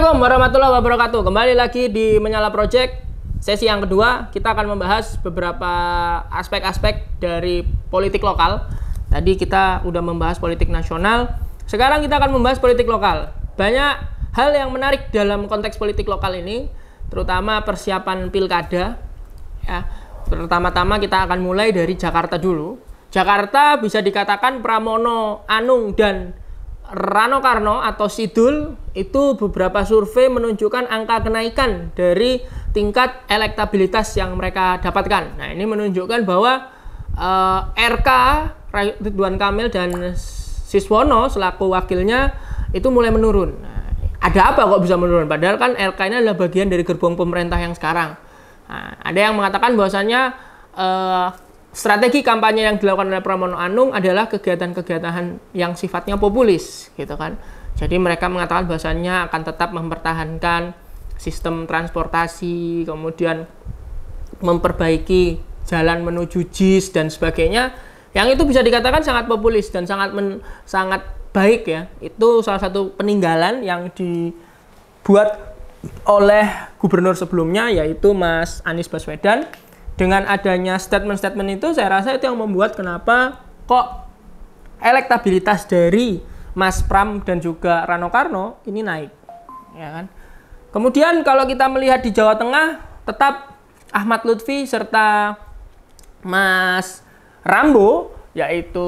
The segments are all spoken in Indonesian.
Assalamualaikum warahmatullahi wabarakatuh. Kembali lagi di Menyala Project. Sesi yang kedua, kita akan membahas beberapa aspek-aspek dari politik lokal. Tadi kita udah membahas politik nasional. Sekarang kita akan membahas politik lokal. Banyak hal yang menarik dalam konteks politik lokal ini, terutama persiapan pilkada. Ya, pertama-tama kita akan mulai dari Jakarta dulu. Jakarta bisa dikatakan Pramono Anung dan Rano Karno atau Sidul itu beberapa survei menunjukkan angka kenaikan dari tingkat elektabilitas yang mereka dapatkan. Nah, ini menunjukkan bahwa RK Ridwan Kamil dan Siswono selaku wakilnya itu mulai menurun. Nah, ada apa kok bisa menurun? Padahal kan RK ini adalah bagian dari gerbong pemerintah yang sekarang. Nah, ada yang mengatakan bahwasannya strategi kampanye yang dilakukan oleh Pramono Anung adalah kegiatan-kegiatan yang sifatnya populis, gitu kan. Jadi mereka mengatakan bahwasannya akan tetap mempertahankan sistem transportasi, kemudian memperbaiki jalan menuju JIS dan sebagainya. Yang itu bisa dikatakan sangat populis dan sangat baik ya. Itu salah satu peninggalan yang dibuat oleh gubernur sebelumnya, yaitu Mas Anies Baswedan. Dengan adanya statement-statement itu, saya rasa itu yang membuat kenapa kok elektabilitas dari Mas Pram dan juga Rano Karno ini naik, ya kan? Kemudian kalau kita melihat di Jawa Tengah, tetap Ahmad Lutfi serta Mas Rambo, yaitu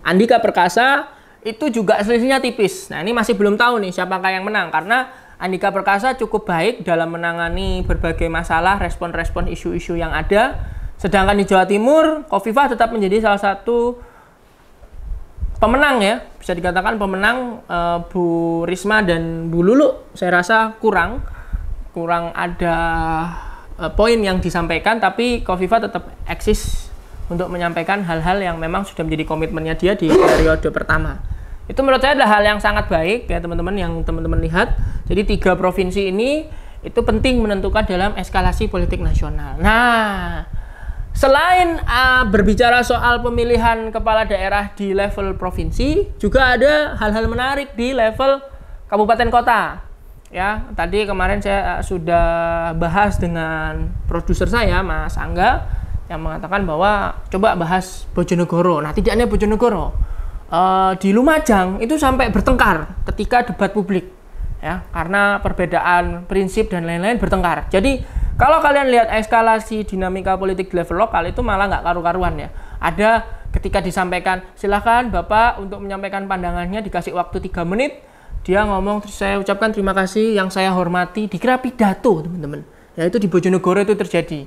Andika Perkasa, itu juga selisihnya tipis. Nah, ini masih belum tahu nih siapakah yang menang, karena Andika Perkasa cukup baik dalam menangani berbagai masalah, respon-respon isu-isu yang ada. Sedangkan di Jawa Timur, Khofifah tetap menjadi salah satu pemenang ya. Bisa dikatakan pemenang. Bu Risma dan Bu Lulu saya rasa kurang ada poin yang disampaikan, tapi Khofifah tetap eksis untuk menyampaikan hal-hal yang memang sudah menjadi komitmennya dia di periode pertama. Itu menurut saya adalah hal yang sangat baik ya teman-teman, yang teman-teman lihat. Jadi 3 provinsi ini itu penting menentukan dalam eskalasi politik nasional. Nah, selain berbicara soal pemilihan kepala daerah di level provinsi, juga ada hal-hal menarik di level kabupaten kota. Ya, tadi kemarin saya sudah bahas dengan produser saya, Mas Angga, yang mengatakan bahwa coba bahas Bojonegoro. Nah, tidak hanya Bojonegoro. Di Lumajang itu sampai bertengkar ketika debat publik ya, karena perbedaan prinsip dan lain-lain bertengkar. Jadi kalau kalian lihat eskalasi dinamika politik di level lokal itu malah nggak karu-karuan ya. Ada ketika disampaikan silakan Bapak untuk menyampaikan pandangannya, dikasih waktu 3 menit, dia ngomong saya ucapkan terima kasih yang saya hormati, dikira pidato teman-teman. Ya, itu di Bojonegoro itu terjadi.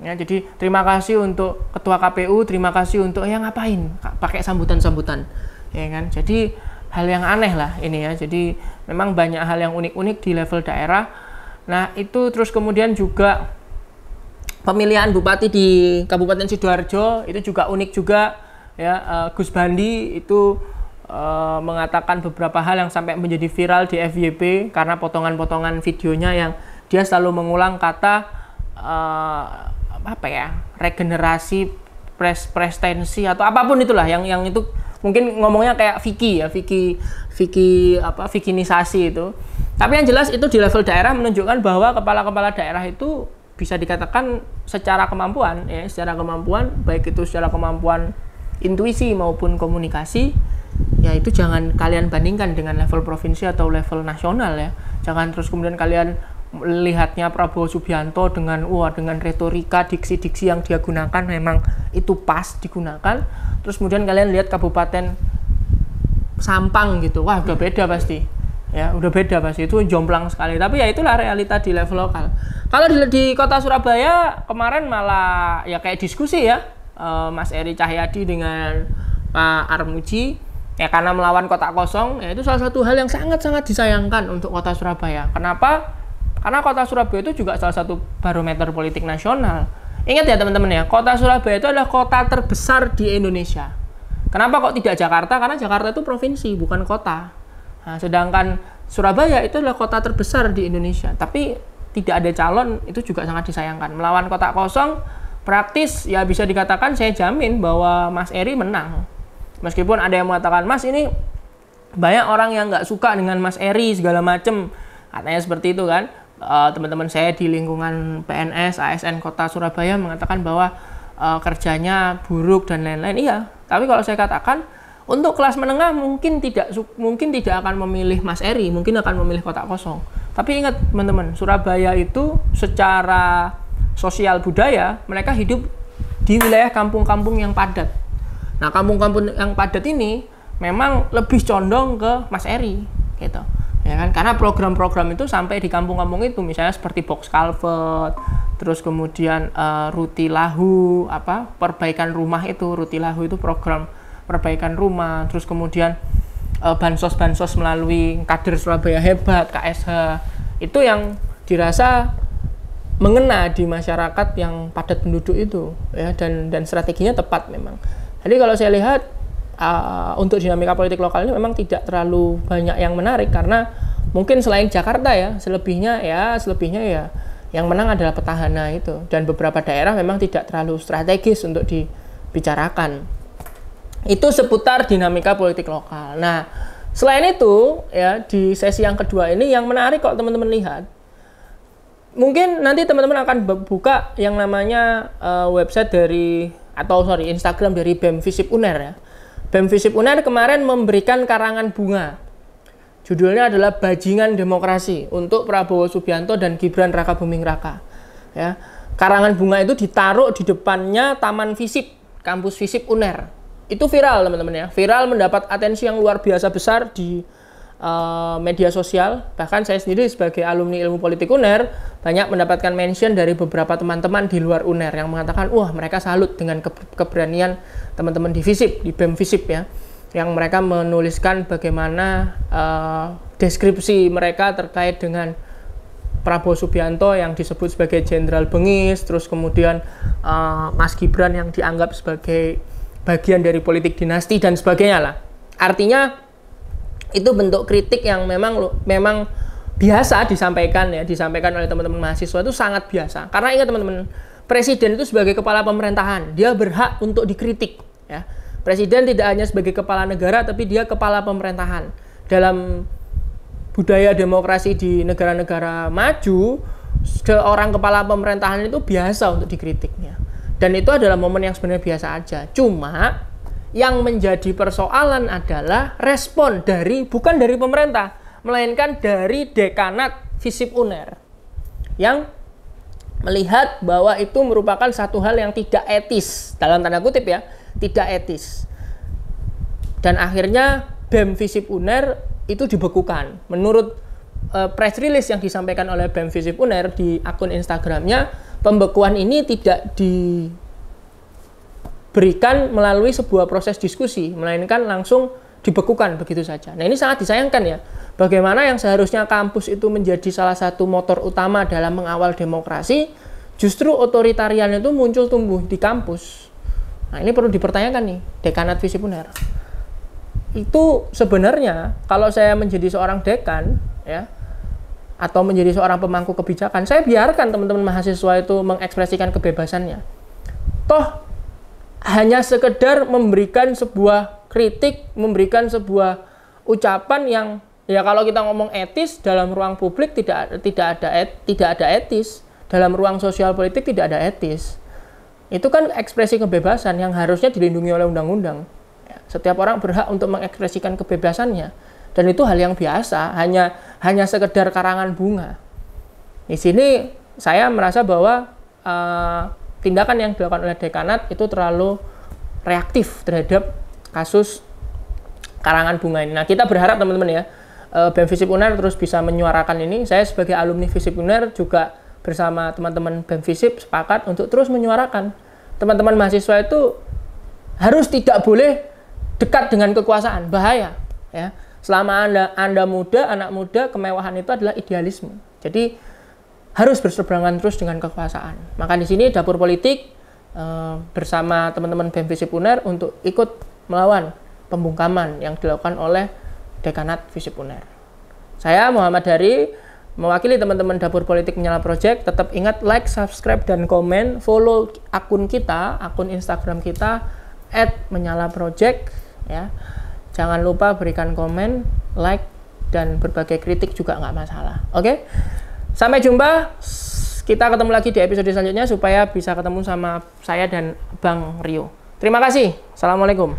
Ya, jadi terima kasih untuk ketua KPU, terima kasih untuk yang ngapain pakai sambutan-sambutan, ya kan? Jadi hal yang aneh lah ini ya. Jadi memang banyak hal yang unik-unik di level daerah. Nah, itu terus kemudian juga pemilihan bupati di Kabupaten Sidoarjo itu juga unik juga ya. Gus Bandi itu mengatakan beberapa hal yang sampai menjadi viral di FYP karena potongan-potongan videonya yang dia selalu mengulang kata regenerasi prestensi atau apapun itulah yang itu mungkin ngomongnya kayak Vikinisasi itu. Tapi yang jelas itu di level daerah menunjukkan bahwa kepala-kepala daerah itu bisa dikatakan secara kemampuan baik itu secara kemampuan intuisi maupun komunikasi, ya itu jangan kalian bandingkan dengan level provinsi atau level nasional ya. Jangan terus kemudian kalian lihatnya Prabowo Subianto dengan retorika, diksi-diksi yang dia gunakan memang itu pas digunakan. Terus kemudian kalian lihat Kabupaten Sampang gitu, wah udah beda pasti. Ya, udah beda pasti, itu jomplang sekali. Tapi ya itulah realita di level lokal. Kalau di kota Surabaya kemarin malah ya kayak diskusi ya, Mas Eri Cahyadi dengan Pak Armuji ya, karena melawan kotak kosong. Ya, itu salah satu hal yang sangat-sangat disayangkan untuk kota Surabaya. Kenapa? Karena kota Surabaya itu juga salah satu barometer politik nasional. Ingat ya teman-teman ya, kota Surabaya itu adalah kota terbesar di Indonesia. Kenapa kok tidak Jakarta? Karena Jakarta itu provinsi, bukan kota. Nah, sedangkan Surabaya itu adalah kota terbesar di Indonesia. Tapi tidak ada calon, itu juga sangat disayangkan. Melawan kotak kosong, praktis ya bisa dikatakan saya jamin bahwa Mas Eri menang. Meskipun ada yang mengatakan, Mas ini banyak orang yang nggak suka dengan Mas Eri segala macem. Katanya seperti itu kan. Teman-teman saya di lingkungan PNS, ASN Kota Surabaya mengatakan bahwa kerjanya buruk dan lain-lain. Iya, tapi kalau saya katakan untuk kelas menengah mungkin tidak akan memilih Mas Eri, mungkin akan memilih kotak kosong. Tapi ingat teman-teman, Surabaya itu secara sosial budaya mereka hidup di wilayah kampung-kampung yang padat. Nah, kampung-kampung yang padat ini memang lebih condong ke Mas Eri, gitu. Ya kan? Karena program-program itu sampai di kampung-kampung itu, misalnya seperti box culvert, terus kemudian Rutilahu, perbaikan rumah itu, Rutilahu itu program perbaikan rumah, terus kemudian bansos-bansos melalui kader Surabaya Hebat, KSH, itu yang dirasa mengena di masyarakat yang padat penduduk itu, ya, dan strateginya tepat memang. Jadi kalau saya lihat untuk dinamika politik lokal ini memang tidak terlalu banyak yang menarik, karena mungkin selain Jakarta ya, selebihnya ya yang menang adalah petahana itu, dan beberapa daerah memang tidak terlalu strategis untuk dibicarakan. Itu seputar dinamika politik lokal. Nah, selain itu ya, di sesi yang kedua ini yang menarik kalau teman-teman lihat, mungkin nanti teman-teman akan buka yang namanya website Instagram dari BEM FISIP UNER ya. BEM FISIP UNER kemarin memberikan karangan bunga. Judulnya adalah Bajingan Demokrasi untuk Prabowo Subianto dan Gibran Raka Buming Raka. Ya. Karangan bunga itu ditaruh di depannya Taman FISIP, kampus FISIP UNER. Itu viral teman-teman ya. Viral, mendapat atensi yang luar biasa besar di media sosial. Bahkan saya sendiri sebagai alumni ilmu politik UNER banyak mendapatkan mention dari beberapa teman-teman di luar UNER yang mengatakan, wah, mereka salut dengan keberanian teman-teman di FISIP, di BEM FISIP ya, yang mereka menuliskan bagaimana deskripsi mereka terkait dengan Prabowo Subianto yang disebut sebagai Jenderal Bengis, terus kemudian Mas Gibran yang dianggap sebagai bagian dari politik dinasti dan sebagainya lah. Artinya itu bentuk kritik yang memang biasa disampaikan oleh teman-teman mahasiswa, itu sangat biasa. Karena ingat teman-teman, presiden itu sebagai kepala pemerintahan, dia berhak untuk dikritik ya. Presiden tidak hanya sebagai kepala negara, tapi dia kepala pemerintahan. Dalam budaya demokrasi di negara-negara maju, seorang kepala pemerintahan itu biasa untuk dikritiknya. Dan itu adalah momen yang sebenarnya biasa aja. Cuma yang menjadi persoalan adalah respon bukan dari pemerintah, melainkan dari dekanat FISIP UNER yang melihat bahwa itu merupakan satu hal yang tidak etis, dalam tanda kutip ya, tidak etis. Dan akhirnya BEM FISIP UNER itu dibekukan. Menurut press release yang disampaikan oleh BEM FISIP UNER di akun Instagramnya, pembekuan ini tidak diberikan melalui sebuah proses diskusi, melainkan langsung dibekukan begitu saja. Nah, ini sangat disayangkan ya. Bagaimana yang seharusnya kampus itu menjadi salah satu motor utama dalam mengawal demokrasi, justru otoritarian itu muncul tumbuh di kampus. Nah, ini perlu dipertanyakan nih, dekanat FISIP UNER. Itu sebenarnya kalau saya menjadi seorang dekan ya, atau menjadi seorang pemangku kebijakan, saya biarkan teman-teman mahasiswa itu mengekspresikan kebebasannya. Toh hanya sekedar memberikan sebuah kritik, memberikan sebuah ucapan yang ya, kalau kita ngomong etis dalam ruang publik tidak ada etis, dalam ruang sosial politik tidak ada etis. Itu kan ekspresi kebebasan yang harusnya dilindungi oleh undang-undang. Setiap orang berhak untuk mengekspresikan kebebasannya, dan itu hal yang biasa, hanya sekedar karangan bunga. Di sini saya merasa bahwa tindakan yang dilakukan oleh dekanat itu terlalu reaktif terhadap kasus karangan bunga ini. Nah, kita berharap teman-teman ya, BEM FISIP UNER terus bisa menyuarakan ini. Saya sebagai alumni FISIP UNER juga bersama teman-teman BEM FISIP sepakat untuk terus menyuarakan. Teman-teman mahasiswa itu harus tidak boleh dekat dengan kekuasaan, bahaya ya. Selama Anda muda, anak muda, kemewahan itu adalah idealisme. Jadi harus berseberangan terus dengan kekuasaan. Maka di sini Dapur Politik bersama teman-teman BEM FISIP UNER untuk ikut melawan pembungkaman yang dilakukan oleh dekanat FISIP UNER. Saya Muhammad Hari, mewakili teman-teman Dapur Politik Menyala Project. Tetap ingat like, subscribe, dan komen. Follow akun kita, akun Instagram kita @menyalaproject ya. Jangan lupa berikan komen, like, dan berbagai kritik juga nggak masalah. Oke? Sampai jumpa. Kita ketemu lagi di episode selanjutnya supaya bisa ketemu sama saya dan Bang Rio. Terima kasih. Assalamualaikum.